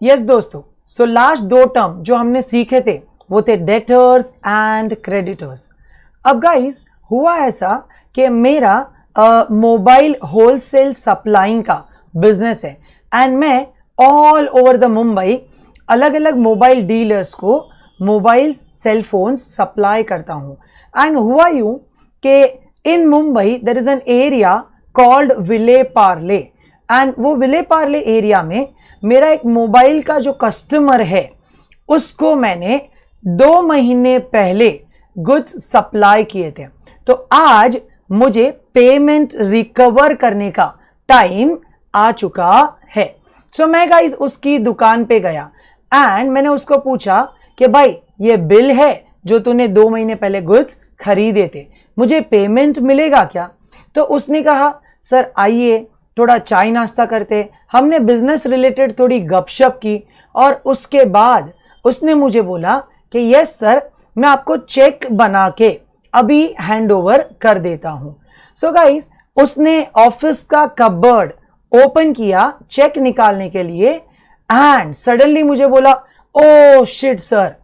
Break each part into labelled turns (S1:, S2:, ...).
S1: Yes दोस्तों, so last दो term जो हमने सीखे थे वो थे डेटर्स एंड क्रेडिटर्स। अब गाइस हुआ ऐसा कि मेरा मोबाइल होलसेल सप्लाइंग का बिजनेस है एंड मैं ऑल ओवर द मुंबई अलग अलग मोबाइल डीलर्स को मोबाइल सेल फोन सप्लाई करता हूँ। एंड हुआ यूं कि in Mumbai there is an area called Vile Parle and वो विले पार्ले एरिया में मेरा एक मोबाइल का जो कस्टमर है उसको मैंने 2 महीने पहले गुड्स सप्लाई किए थे। तो आज मुझे पेमेंट रिकवर करने का टाइम आ चुका है। सो मैं गाइस उसकी दुकान पे गया एंड मैंने उसको पूछा कि भाई ये बिल है जो तूने 2 महीने पहले गुड्स खरीदे थे, मुझे पेमेंट मिलेगा क्या? तो उसने कहा सर आइए थोड़ा चाय नाश्ता करते। हमने बिजनेस रिलेटेड थोड़ी गपशप की और उसके बाद उसने मुझे बोला कि यस सर, मैं आपको चेक बना के अभी हैंड ओवर कर देता हूं। सो गाइस उसने ऑफिस का कबर्ड ओपन किया चेक निकालने के लिए एंड सडनली मुझे बोला ओ शिट सर।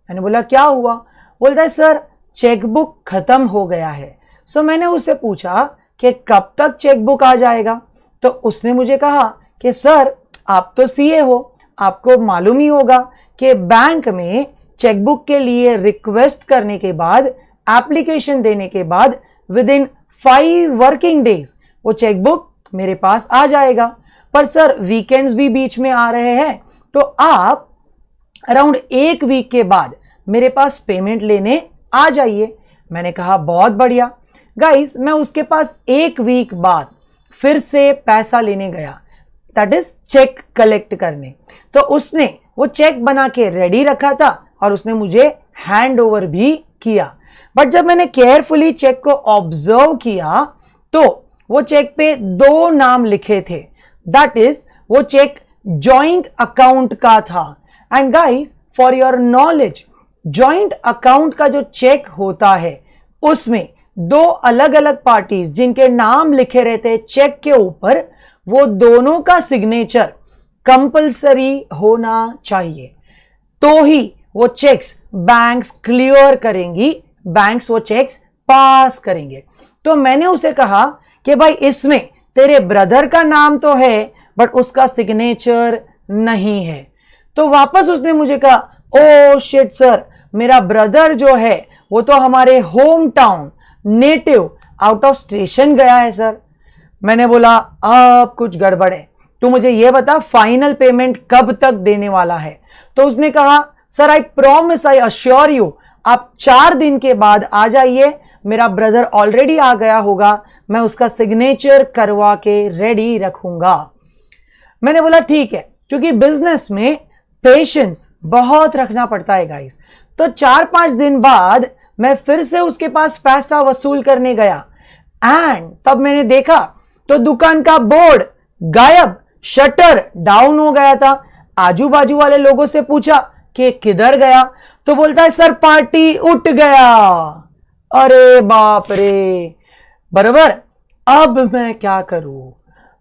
S1: मैंने बोला क्या हुआ? बोलता है सर चेकबुक खत्म हो गया है। सो मैंने उससे पूछा कि कब तक चेकबुक आ जाएगा? तो उसने मुझे कहा कि सर आप तो सीए हो, आपको मालूम ही होगा कि बैंक में चेकबुक के लिए रिक्वेस्ट करने के बाद, एप्लीकेशन देने के बाद विद इन 5 वर्किंग डेज वो चेकबुक मेरे पास आ जाएगा। पर सर वीकेंड्स भी बीच में आ रहे हैं तो आप अराउंड 1 वीक के बाद मेरे पास पेमेंट लेने आ जाइए। मैंने कहा बहुत बढ़िया। गाइस मैं उसके पास 1 वीक बाद फिर से पैसा लेने गया, दैट इज चेक कलेक्ट करने। तो उसने वो चेक बना के रेडी रखा था और उसने मुझे हैंड ओवर भी किया। बट जब मैंने केयरफुली चेक को ऑब्जर्व किया तो वो चेक पे 2 नाम लिखे थे, दैट इज वो चेक जॉइंट अकाउंट का था। And guys for your knowledge, joint account का जो चेक होता है उसमें 2 अलग अलग पार्टीज जिनके नाम लिखे रहते हैं चेक के ऊपर, वो दोनों का सिग्नेचर कंपलसरी होना चाहिए, तो ही वो चेक्स बैंक्स क्लियर करेंगी, बैंक्स वो चेक्स पास करेंगे। तो मैंने उसे कहा कि भाई इसमें तेरे ब्रदर का नाम तो है बट उसका सिग्नेचर नहीं है। तो वापस उसने मुझे कहा ओ शिट सर, मेरा ब्रदर जो है वो तो हमारे home town native out of station गया है सर। मैंने बोला अब कुछ गड़बड़ है, तू मुझे ये बता फाइनल पेमेंट कब तक देने वाला है? तो उसने कहा sir I promise, I assure you, आप 4 दिन के बाद आ जाइए, मेरा ब्रदर ऑलरेडी आ गया होगा, मैं उसका सिग्नेचर करवा के रेडी रखूंगा। मैंने बोला ठीक है, क्योंकि बिजनेस में पेशेंस बहुत रखना पड़ता है गाइस। तो 4-5 दिन बाद मैं फिर से उसके पास पैसा वसूल करने गया एंड तब मैंने देखा तो दुकान का बोर्ड गायब, शटर डाउन हो गया था। आजू बाजू वाले लोगों से पूछा कि किधर गया? तो बोलता है सर पार्टी उठ गया। अरे बाप रे, बराबर। अब मैं क्या करूं?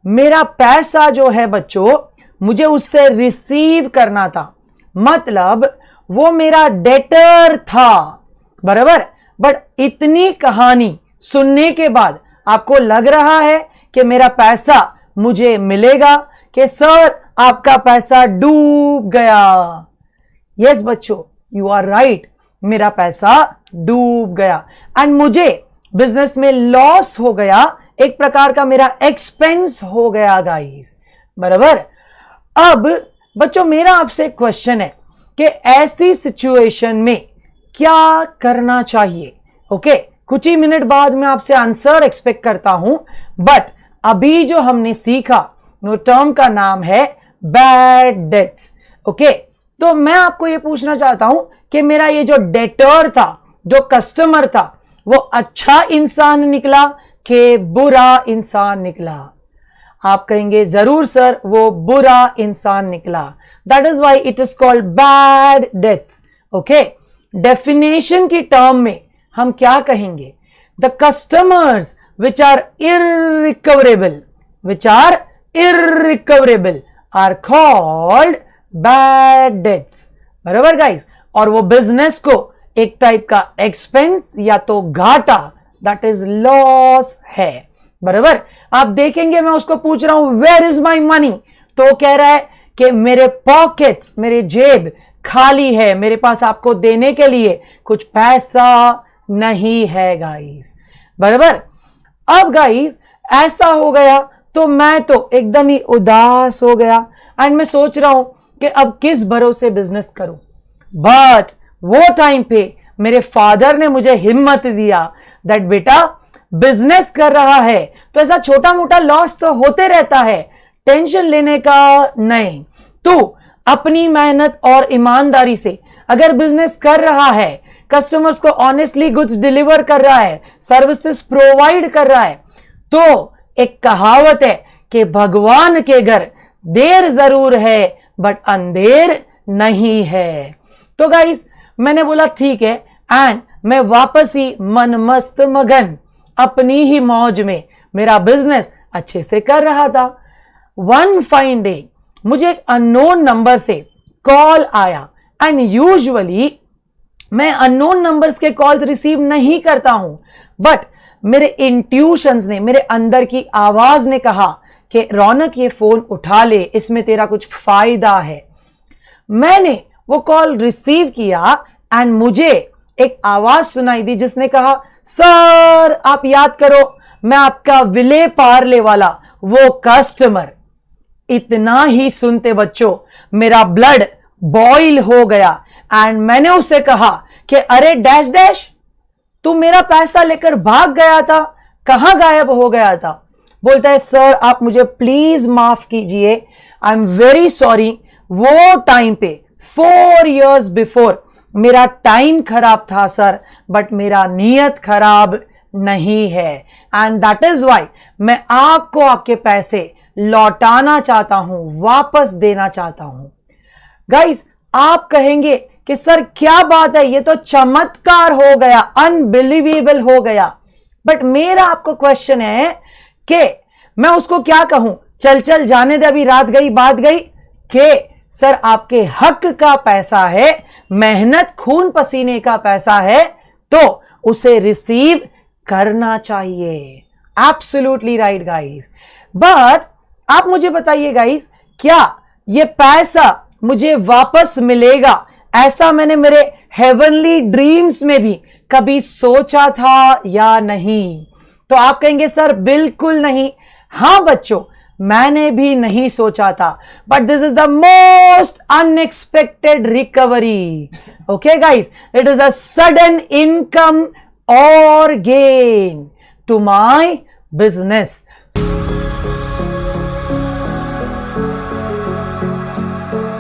S1: मेरा पैसा जो है बच्चों मुझे उससे रिसीव करना था, मतलब वो मेरा डेटर था, बराबर। बट इतनी कहानी सुनने के बाद आपको लग रहा है कि मेरा पैसा मुझे मिलेगा? कि सर आपका पैसा डूब गया। यस बच्चों, यू आर राइट, मेरा पैसा डूब गया एंड मुझे बिजनेस में लॉस हो गया, एक प्रकार का मेरा एक्सपेंस हो गया गाइस, बराबर। अब बच्चों मेरा आपसे क्वेश्चन है कि ऐसी सिचुएशन में क्या करना चाहिए? ओके, कुछ ही मिनट बाद मैं आपसे आंसर एक्सपेक्ट करता हूं, बट अभी जो हमने सीखा वो टर्म का नाम है बैड डेट्स। ओके, तो मैं आपको ये पूछना चाहता हूं कि मेरा ये जो डेटर था, जो कस्टमर था, वो अच्छा इंसान निकला कि बुरा इंसान निकला? आप कहेंगे जरूर सर वो बुरा इंसान निकला, that is why it is called bad debts. Okay, definition की टर्म में हम क्या कहेंगे? The customers which are irrecoverable, which are irrecoverable are called bad debts, बराबर गाइस, और वो बिजनेस को एक टाइप का एक्सपेंस या तो घाटा, दैट इज लॉस है, बराबर। आप देखेंगे मैं उसको पूछ रहा हूं वेयर इज माई मनी, तो कह रहा है कि मेरे पॉकेट्स, मेरे जेब खाली है, मेरे पास आपको देने के लिए कुछ पैसा नहीं है गाइस, बराबर। अब गाइस ऐसा हो गया तो मैं तो एकदम ही उदास हो गया एंड मैं सोच रहा हूं कि अब किस भरोसे बिजनेस करूं। बट वो टाइम पे मेरे फादर ने मुझे हिम्मत दिया दैट बेटा बिजनेस कर रहा है तो ऐसा छोटा मोटा लॉस तो होते रहता है, टेंशन लेने का नहीं, तू अपनी मेहनत और ईमानदारी से अगर बिजनेस कर रहा है, कस्टमर्स को ऑनेस्टली गुड्स डिलीवर कर रहा है, सर्विसेज प्रोवाइड कर रहा है, तो एक कहावत है कि भगवान के घर देर जरूर है बट अंधेर नहीं है। तो गाइस मैंने बोला ठीक है एंड मैं वापस ही मन मस्त मगन अपनी ही मौज में मेरा बिजनेस अच्छे से कर रहा था। वन फाइन डे मुझे एक अननोन नंबर से कॉल आया एंड यूजुअली मैं अननोन नंबर्स के कॉल्स रिसीव नहीं करता हूं, बट मेरे इंट्यूशंस ने, मेरे अंदर की आवाज ने कहा कि रौनक ये फोन उठा ले, इसमें तेरा कुछ फायदा है। मैंने वो कॉल रिसीव किया एंड मुझे एक आवाज सुनाई दी जिसने कहा सर आप याद करो मैं आपका विले पार्ले वाला वो कस्टमर। इतना ही सुनते बच्चों मेरा ब्लड बॉईल हो गया एंड मैंने उससे कहा कि अरे डैश डैश तू मेरा पैसा लेकर भाग गया था, कहां गायब हो गया था। बोलता है सर आप मुझे प्लीज माफ कीजिए, आई एम वेरी सॉरी, वो टाइम पे 4 years बिफोर मेरा टाइम खराब था सर, बट मेरा नियत खराब नहीं है एंड दैट इज वाई मैं आपको आपके पैसे लौटाना चाहता हूं, वापस देना चाहता हूं। गाइस आप कहेंगे कि सर क्या बात है, ये तो चमत्कार हो गया, अनबिलीवेबल हो गया, बट मेरा आपको क्वेश्चन है कि मैं उसको क्या कहूं, चल चल जाने दे अभी रात गई बात गई, कि सर आपके हक का पैसा है, मेहनत खून पसीने का पैसा है, तो उसे रिसीव करना चाहिए। Absolutely right guys. बट आप मुझे बताइए गाइस, क्या ये पैसा मुझे वापस मिलेगा, ऐसा मैंने मेरे हेवनली ड्रीम्स में भी कभी सोचा था या नहीं? तो आप कहेंगे सर बिल्कुल नहीं। हां बच्चों मैंने भी नहीं सोचा था, but this is the most unexpected recovery. Okay guys, it is a sudden income और गेन टू माय बिजनेस।